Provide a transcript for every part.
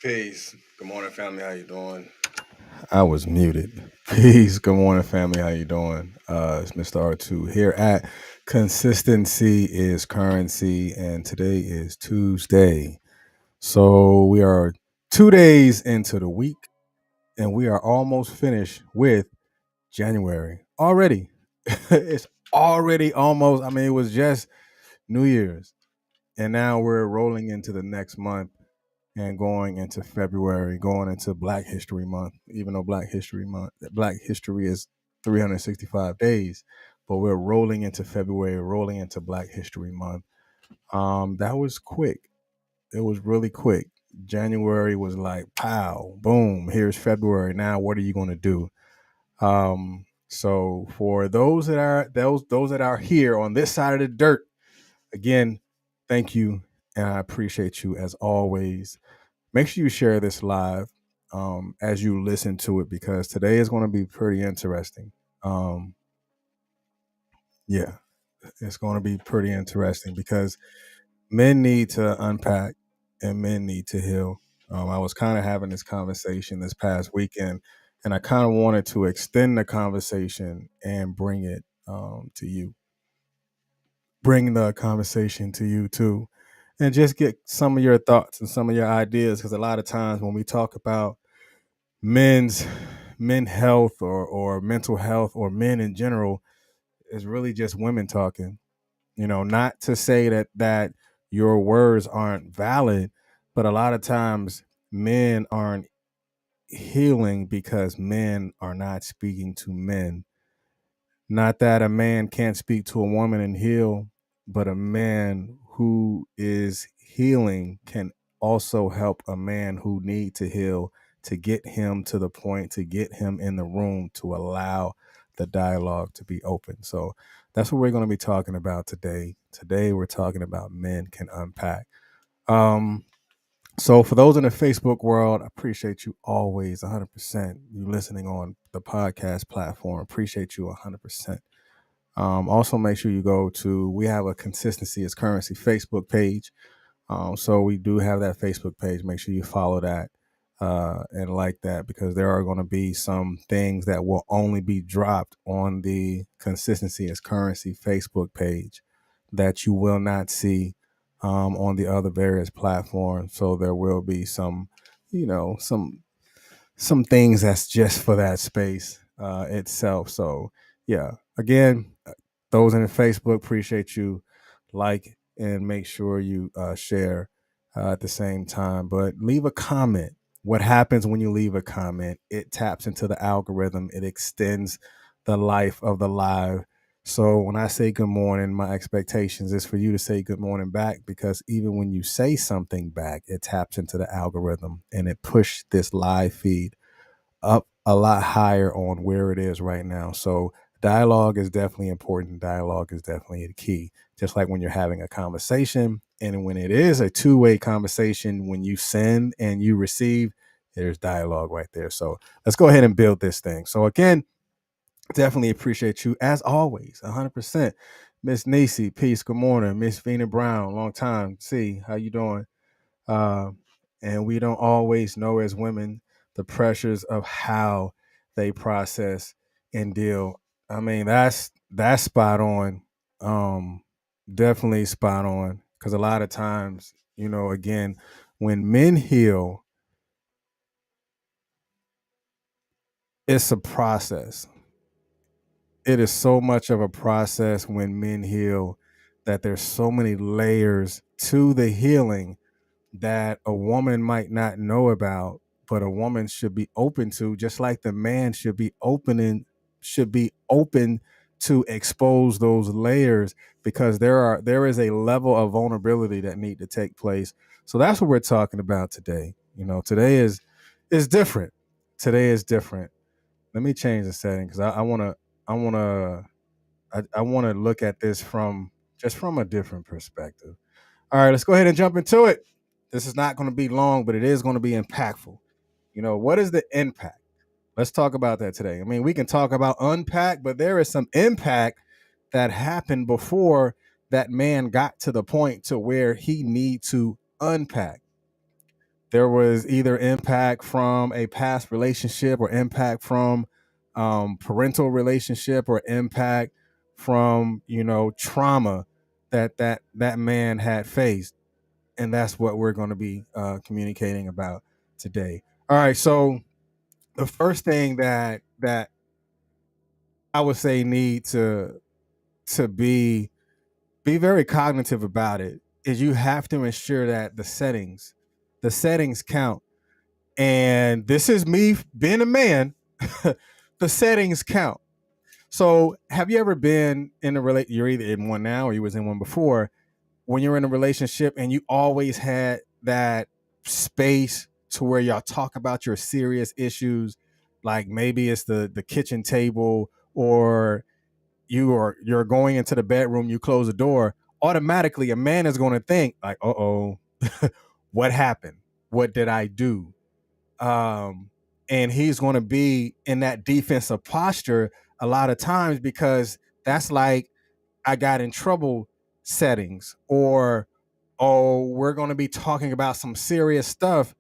Peace. Good morning, family. How you doing? I was muted. Peace. Good morning, family. How you doing? It's Mr. R2 here at Consistency is Currency, and today is Tuesday. So we are 2 days into the week, and we are almost finished with January already. It's already almost. I mean, it was just New Year's, and now we're rolling into the next month and going into February, going into Black History Month, even though Black History is 365 days, but we're rolling into February, rolling into Black History Month. That was quick. It was really quick. January was like, pow, boom, here's February. Now what are you going to do? So for those that are here on this side of the dirt, again, thank you and I appreciate you as always. Make sure you share this live as you listen to it because today is going to be pretty interesting. Um, yeah, it's going to be pretty interesting because men need to unpack and men need to heal. I was kind of having this conversation this past weekend, and I kind of wanted to extend the conversation and bring it to you, bring the conversation to you too, and just get some of your thoughts and some of your ideas because a lot of times when we talk about men's men health or mental health or men in general is really just women talking. Not to say that your words aren't valid, but a lot of times men aren't healing because men are not speaking to men. Not that a man can't speak to a woman and heal, but a man who is healing can also help a man who need to heal to get him to the point, to get him in the room, to allow the dialogue to be open. So that's what we're going to be talking about today. Today we're talking about men can unpack. Um, so for those in the Facebook world, I appreciate you always 100%. You listening on the podcast platform, appreciate you 100%. Also, make sure you go to, we have a Consistency is Currency Facebook page. So we do have that Facebook page. Make sure you follow that and like that because there are going to be some things that will only be dropped on the Consistency is Currency Facebook page that you will not see on the other various platforms. So there will be some, you know, some things that's just for that space itself. So yeah, again, those in the Facebook, appreciate you. Like and make sure you share at the same time. But leave a comment. What happens when you leave a comment? It taps into the algorithm. It extends the life of the live. So when I say good morning, my expectations is for you to say good morning back because even when you say something back, it taps into the algorithm and it pushed this live feed up a lot higher on where it is right now. So dialogue is definitely important. Dialogue is definitely the key. Just like when you're having a conversation and when it is a two-way conversation, when you send and you receive, there's dialogue right there. So let's go ahead and build this thing. So again, definitely appreciate you as always, 100%. Miss Nisi, peace, good morning. Miss Vina Brown, long time. See, how you doing? Uh, and we don't always know as women the pressures of how they process and deal. I mean, that's spot on. Um, Definitely spot on. Because a lot of times, again, when men heal, it's a process. It is so much of a process when men heal that there's so many layers to the healing that a woman might not know about, but a woman should be open to, just like the man should be open to expose those layers because there is a level of vulnerability that need to take place. So that's what we're talking about today. Today is different. Today is different. Let me change the setting because I wanna I wanna look at this from a different perspective. All right, let's go ahead and jump into it. This is not going to be long, but it is going to be impactful. What is the impact? Let's talk about that today. I mean, we can talk about unpack, but there is some impact that happened before that man got to the point to where he need to unpack. there was either impact from a past relationship or impact from parental relationship or impact from trauma that man had faced, and that's what we're going to be communicating about today. All right, so the first thing that I would say need to be very cognitive about it is you have to ensure that the settings count. And this is me being a man. The settings count. So have you ever been in a you're either in one now or you was in one before, when you're in a relationship and you always had that space to where y'all talk about your serious issues, like maybe it's the kitchen table, or you're going into the bedroom, you close the door, automatically a man is going to think like, "Uh-oh, what happened? What did I do?" And he's going to be in that defensive posture a lot of times, because that's like, I got in trouble settings, or, oh, we're going to be talking about some serious stuff,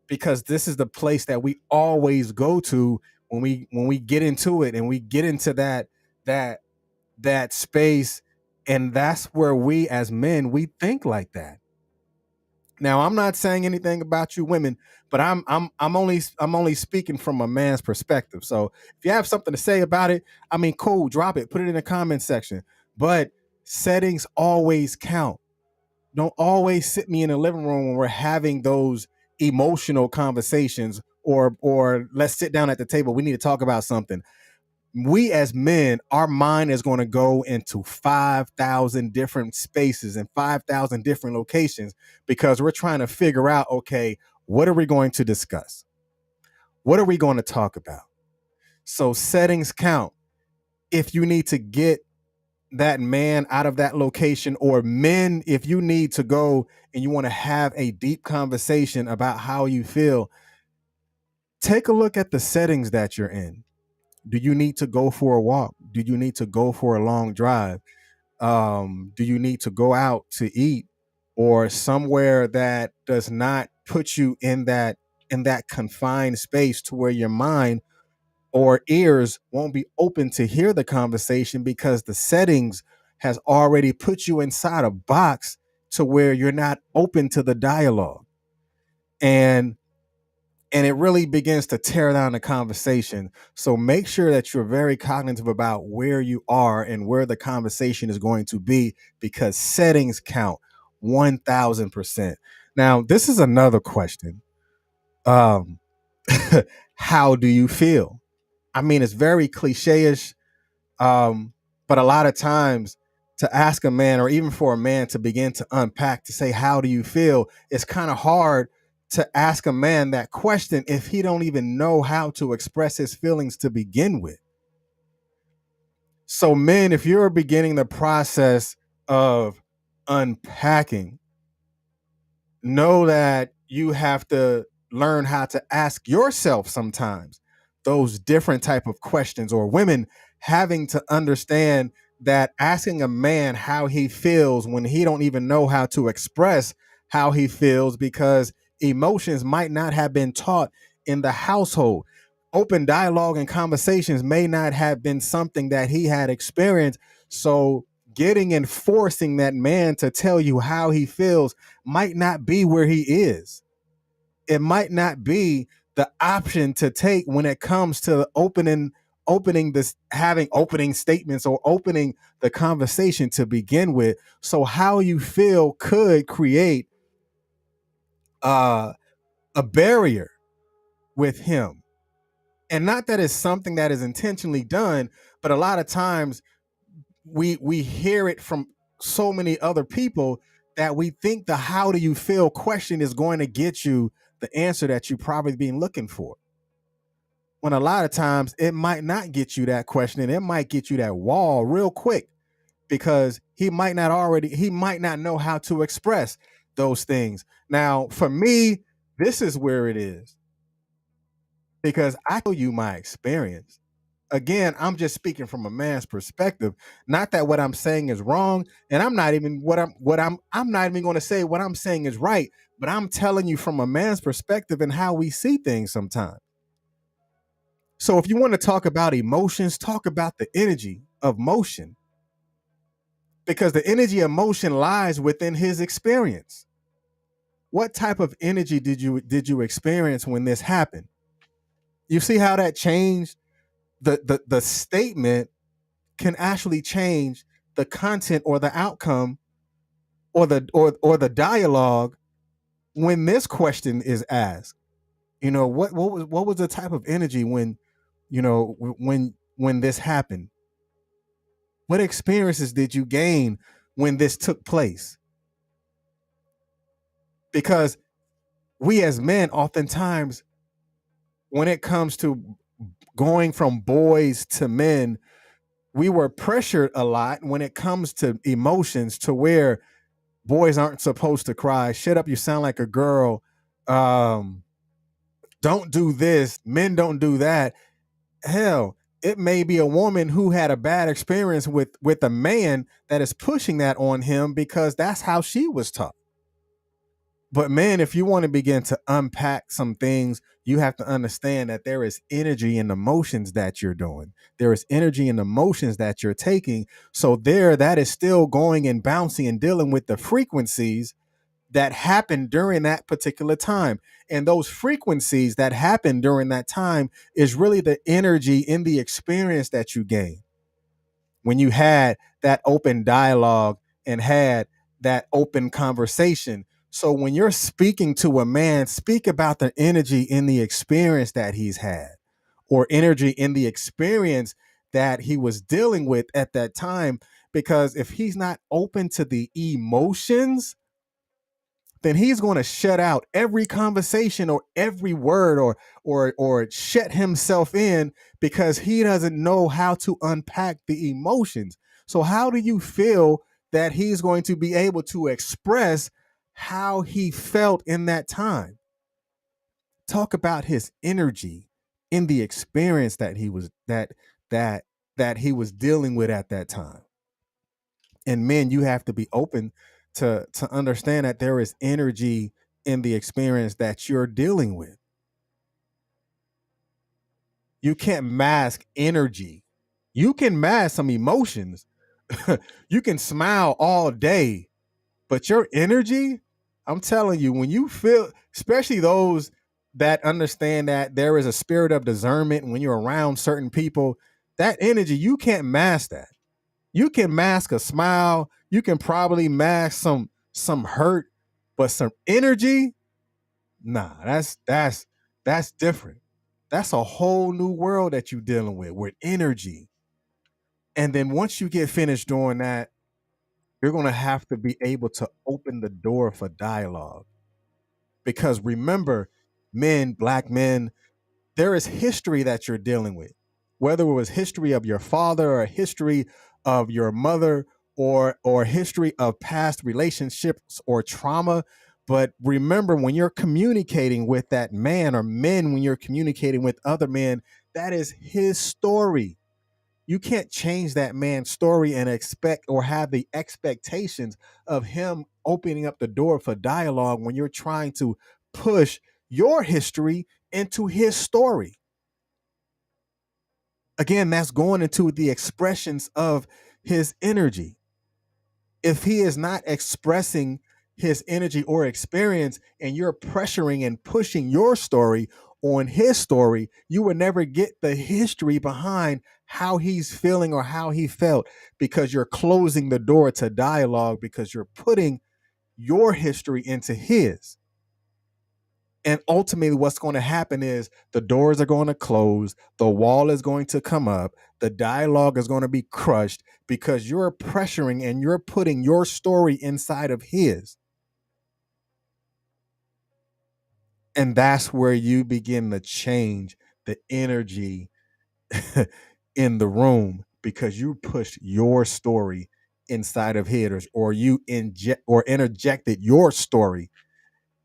because this is the place that we always go to when we get into it, and we get into that that space. And that's where we as men, we think like that. Now, I'm not saying anything about you women, but I'm only speaking from a man's perspective. So if you have something to say about it, I mean, cool, drop it, put it in the comment section. But settings always count. Don't always sit me in the living room when we're having those emotional conversations, or let's sit down at the table. We need to talk about something. We as men, our mind is going to go into 5,000 different spaces and 5,000 different locations, because we're trying to figure out, okay, what are we going to discuss? What are we going to talk about? So settings count. If you need to get that man out of that location, or men, if you need to go and you want to have a deep conversation about how you feel, take a look at the settings that you're in. Do you need to go for a walk? Do you need to go for a long drive? Do you need to go out to eat, or somewhere that does not put you in that confined space to where your mind or ears won't be open to hear the conversation, because the settings has already put you inside a box to where you're not open to the dialogue. And and it really begins to tear down the conversation. So make sure that you're very cognitive about where you are and where the conversation is going to be, because settings count 1000%. Now, this is another question. Um, how do you feel? I mean, it's very cliche-ish, but a lot of times, to ask a man, or even for a man to begin to unpack, to say, how do you feel? It's kind of hard to ask a man that question if he don't even know how to express his feelings to begin with. So men, if you're beginning the process of unpacking, know that you have to learn how to ask yourself sometimes those different type of questions, or women having to understand that asking a man how he feels when he don't even know how to express how he feels, because emotions might not have been taught in the household. Open dialogue and conversations may not have been something that he had experienced. So getting and forcing that man to tell you how he feels might not be where he is. It might not be the option to take when it comes to opening this, having opening statements, or opening the conversation to begin with. So how you feel could create uh, a barrier with him. And not that it's something that is intentionally done, but a lot of times we hear it from so many other people that we think the how do you feel question is going to get you the answer that you probably been looking for, when a lot of times it might not get you that question, and it might get you that wall real quick, because he might not know how to express those things. Now for me, this is where it is, because I tell you my experience. Again, I'm just speaking from a man's perspective. Not that what I'm saying is wrong, and I'm not even going to say what I'm saying is right, but I'm telling you from a man's perspective and how we see things sometimes. So if you want to talk about emotions, talk about the energy of motion, because the energy of motion lies within his experience. What type of energy did you experience when this happened? You see how that changed the statement can actually change the content or the outcome or the dialogue when this question is asked. What was the type of energy when when this happened? What experiences did you gain when this took place? Because we as men oftentimes, when it comes to going from boys to men, we were pressured a lot when it comes to emotions, to where boys aren't supposed to cry. Shut up, you sound like a girl. Um, don't do this. Men don't do that. Hell, it may be a woman who had a bad experience with a man that is pushing that on him because that's how she was taught. But man, if you want to begin to unpack some things, you have to understand that there is energy in the motions that you're doing. There is energy in the motions that you're taking. So that is still going and bouncing and dealing with the frequencies that happened during that particular time. And those frequencies that happened during that time is really the energy in the experience that you gain when you had that open dialogue and had that open conversation. So when you're speaking to a man, speak about the energy in the experience that he's had, or energy in the experience that he was dealing with at that time. Because if he's not open to the emotions, then he's going to shut out every conversation or every word, or shut himself in, because he doesn't know how to unpack the emotions. So how do you feel that he's going to be able to express how he felt in that time? Talk about his energy in the experience that he was that that he was dealing with at that time. And men, you have to be open to understand that there is energy in the experience that you're dealing with. You can't mask energy. You can mask some emotions. You can smile all day, but your energy, I'm telling you, when you feel, especially those that understand that there is a spirit of discernment when you're around certain people, that energy, you can't mask that. You can mask a smile, you can probably mask some hurt, but some energy, nah, that's different. That's a whole new world that you're dealing with energy. And then once you get finished doing that, you're going to have to be able to open the door for dialogue. Because remember, men, black men, there is history that you're dealing with, whether it was history of your father or history of your mother, or history of past relationships or trauma. But remember, when you're communicating with that man, or men, when you're communicating with other men, that is his story. You can't change that man's story and expect or have the expectations of him opening up the door for dialogue when you're trying to push your history into his story. Again, that's going into the expressions of his energy. If he is not expressing his energy or experience, and you're pressuring and pushing your story on his story, you will never get the history behind how he's feeling or how he felt, because you're closing the door to dialogue, because you're putting your history into his. And ultimately, what's going to happen is the doors are going to close, the wall is going to come up, the dialogue is going to be crushed, because you're pressuring and you're putting your story inside of his. And that's where you begin to change the energy in the room, because you pushed your story inside of his, or you inject or interjected your story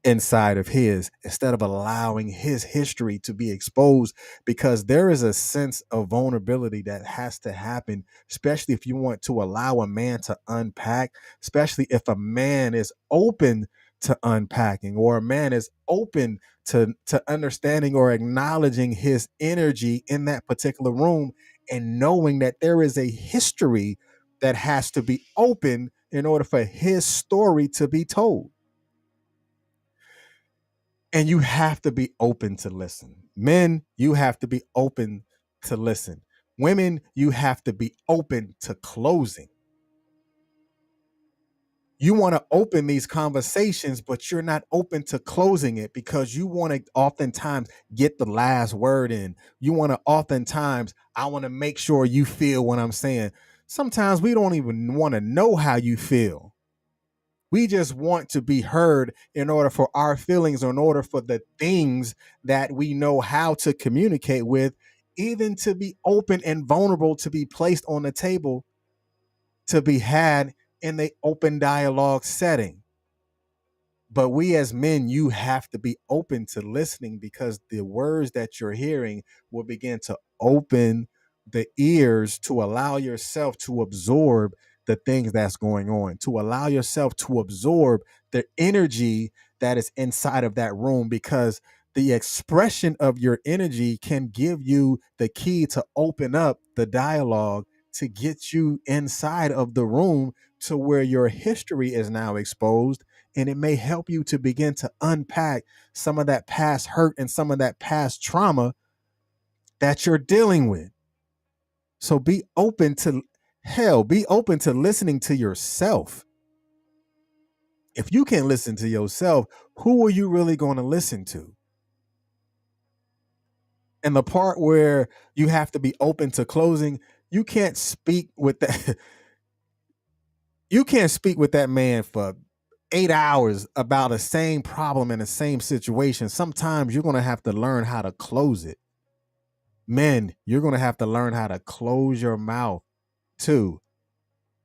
inside of his, instead of allowing his history to be exposed, because there is a sense of vulnerability that has to happen, especially if you want to allow a man to unpack, especially if a man is open to unpacking, or a man is open to understanding or acknowledging his energy in that particular room, and knowing that there is a history that has to be open in order for his story to be told. And you have to be open to listen. Men, you have to be open to listen. Women, you have to be open to closing. You want to open these conversations, but you're not open to closing it because you want to oftentimes get the last word in. You want to oftentimes, I want to make sure you feel what I'm saying. Sometimes we don't even want to know how you feel. We just want to be heard in order for our feelings, or in order for the things that we know how to communicate with, even to be open and vulnerable, to be placed on the table, to be had in the open dialogue setting. But we as men, you have to be open to listening, because the words that you're hearing will begin to open the ears to allow yourself to absorb the things that's going on, to allow yourself to absorb the energy that is inside of that room, because the expression of your energy can give you the key to open up the dialogue, to get you inside of the room to where your history is now exposed, and it may help you to begin to unpack some of that past hurt and some of that past trauma that you're dealing with. So be open to be open to listening to yourself. If you can't listen to yourself, who are you really going to listen to? And the part where you have to be open to closing, you can't speak with that you can't speak with that man for 8 hours about the same problem in the same situation. Sometimes you're going to have to learn how to close it. Men, you're going to have to learn how to close your mouth too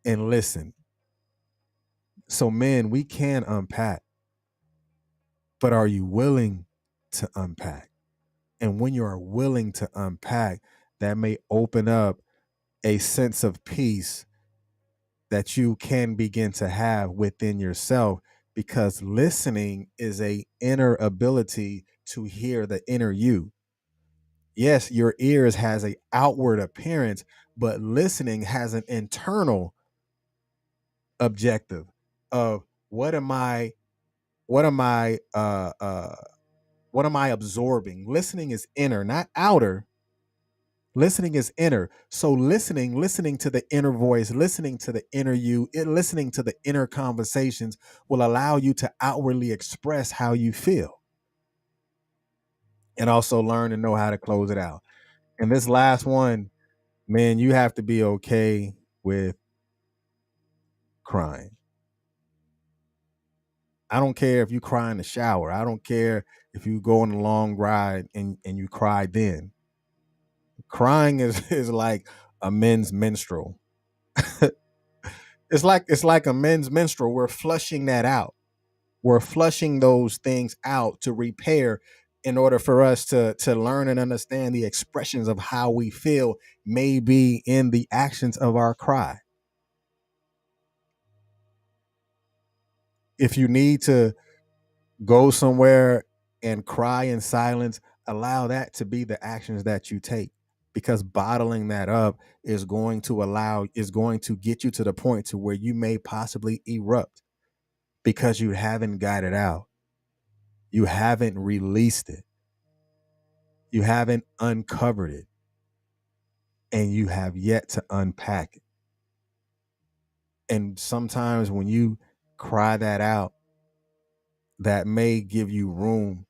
and listen. So, men, we can unpack, but are you willing to unpack? And when you are willing to unpack, that may open up a sense of peace that you can begin to have within yourself, because listening is a inner ability to hear the inner you. Yes, your ears has a outward appearance, but listening has an internal objective of what am I what am I what am I absorbing? Listening is inner, not outer. Listening is inner. So listening to the inner voice, listening to the inner you, listening to the inner conversations will allow you to outwardly express how you feel, and also learn to know how to close it out. And this last one, man, you have to be okay with crying. I don't care if you cry in the shower. I don't care if you go on a long ride and you cry then. Crying is like a men's menstrual. It's like a men's menstrual. We're flushing that out. We're flushing those things out to repair, in order for us to learn and understand the expressions of how we feel may be in the actions of our cry. If you need to go somewhere and cry in silence, allow that to be the actions that you take, because bottling that up is going to get you to the point to where you may possibly erupt, because you haven't got it out. You haven't released it. You haven't uncovered it, and you have yet to unpack it. And sometimes when you cry that out, that may give you room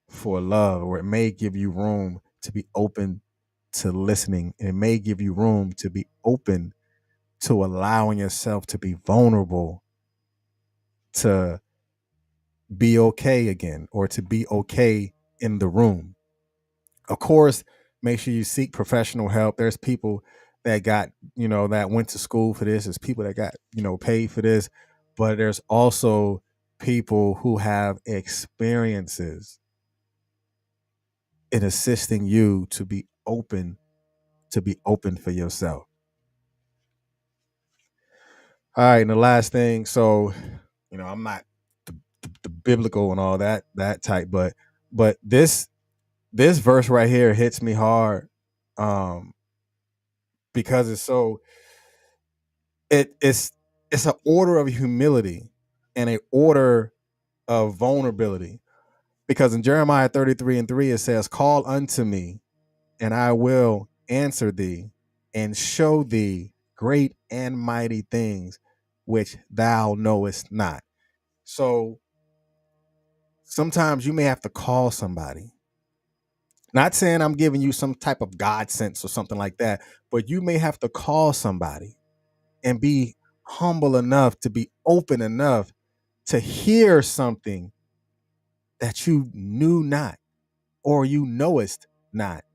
for love, or it may give you room to be open to listening. And it may give you room to be open to allowing yourself to be vulnerable, to be okay again, or to be okay in the room. Of course, make sure you seek professional help. There's people that got, that went to school for this. There's people that got, paid for this, but there's also people who have experiences in assisting you to be open for yourself. All right, and the last thing, so I'm not the biblical and all that type, but this verse right here hits me hard, um, because it's an order of humility and an order of vulnerability. Because in Jeremiah 33:3 it says, "Call unto me, and I will answer thee, and show thee great and mighty things which thou knowest not." So sometimes you may have to call somebody. Not saying I'm giving you some type of God sense or something like that, but you may have to call somebody and be humble enough to be open enough to hear something that you knew not or you knowest not.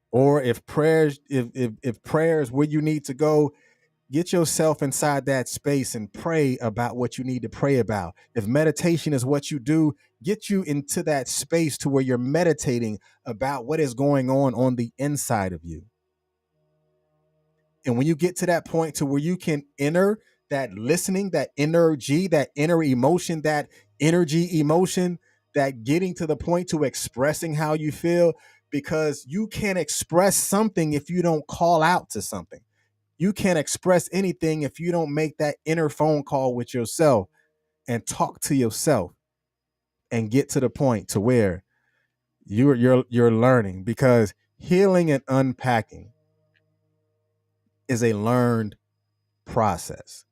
Or if prayer is where you need to go, get yourself inside that space and pray about what you need to pray about. If meditation is what you do, get you into that space to where you're meditating about what is going on the inside of you. And when you get to that point to where you can enter that listening, that energy, that inner emotion, that energy emotion, that getting to the point to expressing how you feel, because you can't express something if you don't call out to something. You can't express anything if you don't make that inner phone call with yourself and talk to yourself and get to the point to where you're learning, because healing and unpacking is a learned process.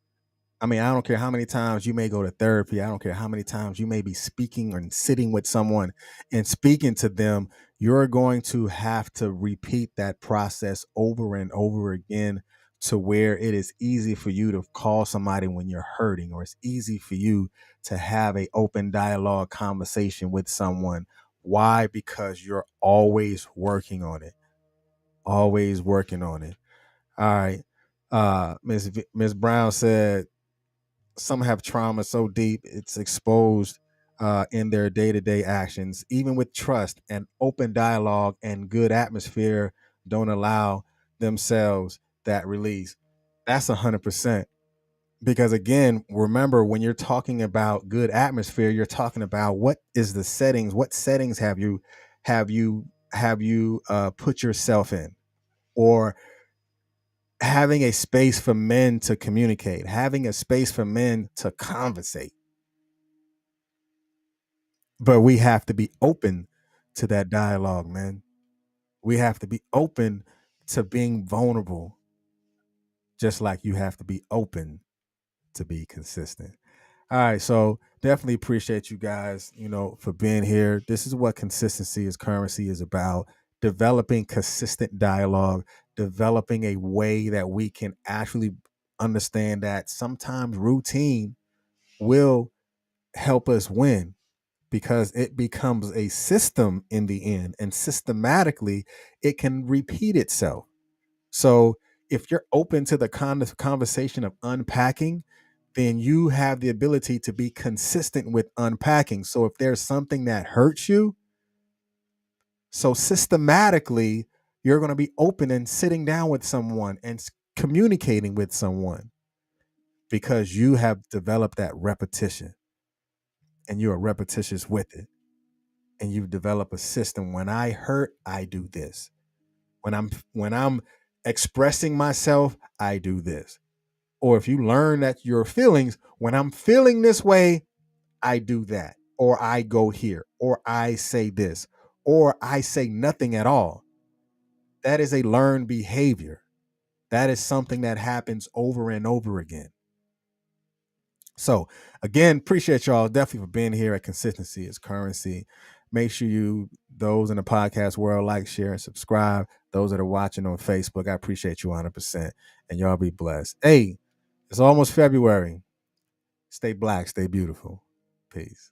I mean, I don't care how many times you may go to therapy. I don't care how many times you may be speaking or sitting with someone and speaking to them. You're going to have to repeat that process over and over again to where it is easy for you to call somebody when you're hurting, or it's easy for you to have a open dialogue conversation with someone. Why? Because you're always working on it. Always working on it. All right. Miss Brown said, some have trauma so deep it's exposed in their day-to-day actions. Even with trust and open dialogue and good atmosphere, don't allow themselves that release. That's 100%. Because again, remember, when you're talking about good atmosphere, you're talking about what is the settings. What settings have you put yourself in, or having a space for men to communicate, having a space for men to conversate. But we have to be open to that dialogue, man. We have to be open to being vulnerable, just like you have to be open to be consistent. All right, so definitely appreciate you guys, for being here. This is what consistency is currency is about: developing consistent dialogue, developing a way that we can actually understand that sometimes routine will help us win, because it becomes a system in the end, and systematically it can repeat itself. So if you're open to the conversation of unpacking, then you have the ability to be consistent with unpacking. So if there's something that hurts you, so systematically you're going to be open and sitting down with someone and communicating with someone, because you have developed that repetition and you are repetitious with it, and you've developed a system. When I hurt, I do this. When I'm expressing myself, I do this. Or if you learn that your feelings, when I'm feeling this way, I do that. Or I go here, or I say this, or I say nothing at all. That is a learned behavior. That is something that happens over and over again. So again, appreciate y'all definitely for being here at Consistency is Currency. Make sure those in the podcast world, like, share, and subscribe. Those that are watching on Facebook, I appreciate you 100%. And y'all be blessed. Hey, it's almost February. Stay black, stay beautiful. Peace.